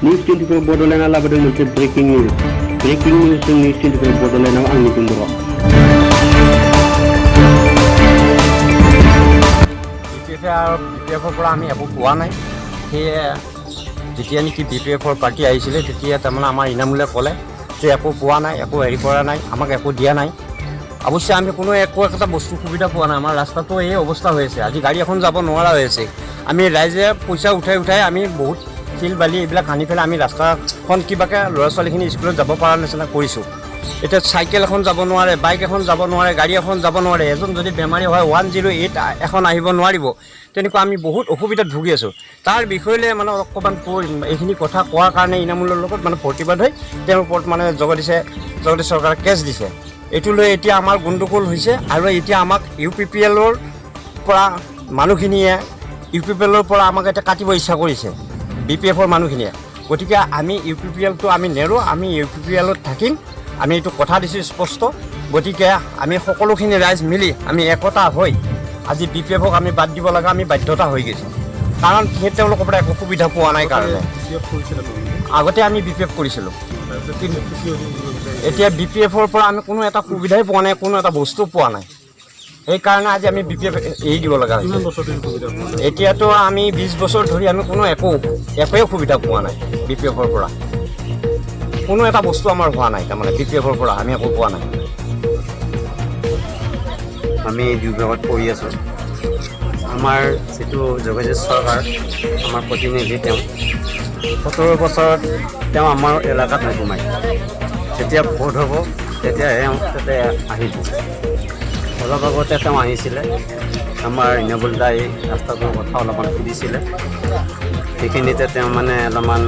News 24 Borderland laboran montse breaking news जों News 24 Borderlandaव आंनि बुंदों BPF পৰা আমি একো পোৱা নাই সেয়ে যেতিয়া নেকি BPFৰ পাৰ্টি আহিছিলে তেতিয়া তাৰমানে আমাৰ ইনামুলে ক'লে যে একো পোৱা নাই একো হেৰি কৰা নাই আমাক একো দিয়া নাই অৱশ্যে আমি কোনো একটা বস্তু সুবিধা পোৱা নাই আমাৰ ৰাস্তাটো এই অৱস্থা হৈ আছে আজি গাড়ী এখন যাব নোৱাৰা হৈ আছে আমি ৰাইজে পইচা উঠাই আমি বহুত শিল বালি এইবিলাক আনি পেলাই আমি ৰাস্তাখন কিবাকে ল'ৰা ছোৱালীখিনি স্কুলত যাব পৰা নিচিনা কৰিছোঁ এতিয়া চাইকেল এখন যাব নোৱাৰে বাইক এখন যাব নোৱাৰে গাড়ী এখন যাব নোৱাৰে এজন যদি বেমাৰী হয় 108 এখন আহিব নোৱাৰিব তেনেকুৱা আমি বহুত অসুবিধাত ভুগি আছোঁ তাৰ বিষয়লৈ মানে অকণমান এইখিনি কথা কোৱাৰ কাৰণে ইনামুলৰ লগত মানে প্ৰতিবাদ হৈ তেওঁৰ ওপৰত মানে জগদীশ চৰকাৰে কেছ দিছে এইটো লৈ এতিয়া আমাৰ গণ্ডগোল হৈছে আৰু এতিয়া আমাক UPPLৰ পৰা মানুহখিনিয়ে UPPLৰ পৰা আমাক এটা কাটিব ইচ্ছা কৰিছে BPFৰ মানুহখিনিয়ে গতিকে আমি UPPLটো আমি নেৰো আমি UPPLত থাকিম আমি এইটো কথা দিছোঁ স্পষ্ট গতিকে আমি সকলোখিনি ৰাইজ মিলি আমি একতা হৈ আজি BPFক আমি বাদ দিব লগা আমি বাধ্যতা হৈ গৈছে কাৰণ তেওঁলোকৰ পৰা একো সুবিধা পোৱা নাই কাৰণে আগতে আমি BPF কৰিছিলোঁ এতিয়া BPFৰ পৰা আমি কোনো এটা সুবিধাই পোৱা নাই কোনো এটা বস্তু পোৱা নাই সেইকাৰণে আজি আমি BPF এৰি দিব লগা হৈছে এতিয়াতো আমি 20 বছৰ ধৰি আমি কোনো একোৱে সুবিধা পোৱা নাই BPFৰ পৰা কোনো এটা বস্তু আমাৰ হোৱা নাই তাৰমানে BPFৰ পৰা আমি একো পোৱা নাই আমি বিভাগত পঢ়ি আছোঁ আমাৰ যিটো জগদীশ চৰকাৰ আমাৰ প্ৰতিনিধি তেওঁ 17 বছৰত তেওঁ আমাৰ এলেকাত নোসোমায় যেতিয়া ভোট হ'ব তেতিয়া তাতে আহিব অলপ আগতে তেওঁ আহিছিলে আমাৰ ইনাবুল দাই ৰাস্তাটোৰ কথা অলপমান সুধিছিলে সেইখিনিতে তেওঁ মানে অলপমান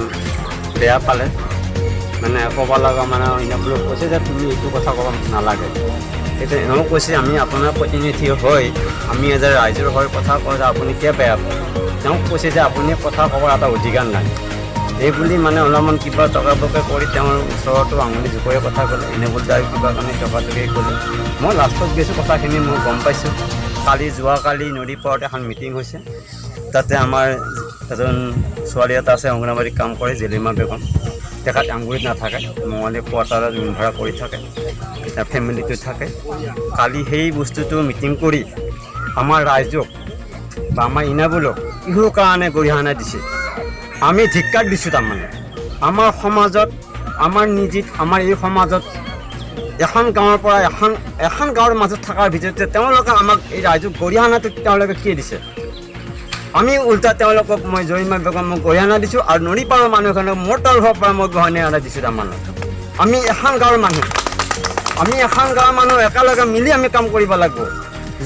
বেয়া পালে মানে ক'ব লগা মানে ইনাবুলক কৈছে যে তুমি এইটো কথা ক'ব নালাগে এতিয়া এওঁ কৈছে আমি আপোনাৰ প্ৰতিনিধি হৈ আমি এজন ৰাইজৰ হৈ কথা কওঁ যে আপুনি কিয় বেয়া পায় তেওঁক কৈছে যে আপুনি কথা ক'বৰ এটা অধিকাৰ নাই এইবুলি মানে অলপমান কিবা টকাবকে কৰি তেওঁৰ ওচৰতো আঙুলি জোকৰি কথা ক'লে ইনাবুল দাই কিবা কাৰণে টকাটকি ক'লে মই লাষ্টত গৈছোঁ কথাখিনি মই গম পাইছোঁ যোৱাকালি নদী পাৰতে এখন মিটিং হৈছে তাতে আমাৰ এজন ছোৱালী এটা আছে অংগনবাড়ীত কাম কৰে জেলিমা বেগম তেখেত আঙুলিত নাথাকে মঙলি কোৱাৰ্টাৰত ৰুম ভাড়া কৰি থাকে ফেমিলিটো থাকে কালি সেই বস্তুটো মিটিং কৰি আমাৰ ৰাইজক বা আমাৰ ইনাবুলক কিহৰ কাৰণে গৰিহণা দিছে আমি ধিক্কাৰ দিছোঁ তাৰমানে আমাৰ সমাজত আমাৰ নিজিত আমাৰ এই সমাজত এখন গাঁৱৰ পৰা এখন গাঁৱৰ মাজত থকাৰ ভিতৰতে তেওঁলোকে আমাক এই ৰাইজক গৰিহণাটো তেওঁলোকে কি দিছে আমি উল্টা তেওঁলোকক মই জৰিমা বেগম মই গৰিহণা দিছোঁ আৰু নদী পাৰৰ মানুহখনক মোৰ তৰফৰ পৰা মই গৰিহণা দিছোঁ তাৰমানে আমি এখন গাঁৱৰ মানুহ একেলগে মিলি আমি কাম কৰিব লাগিব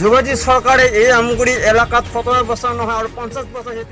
জগদীশ চৰকাৰে এই আমগুৰি এলেকাত 17 বছৰ নহয় আৰু 50 বছৰ সেই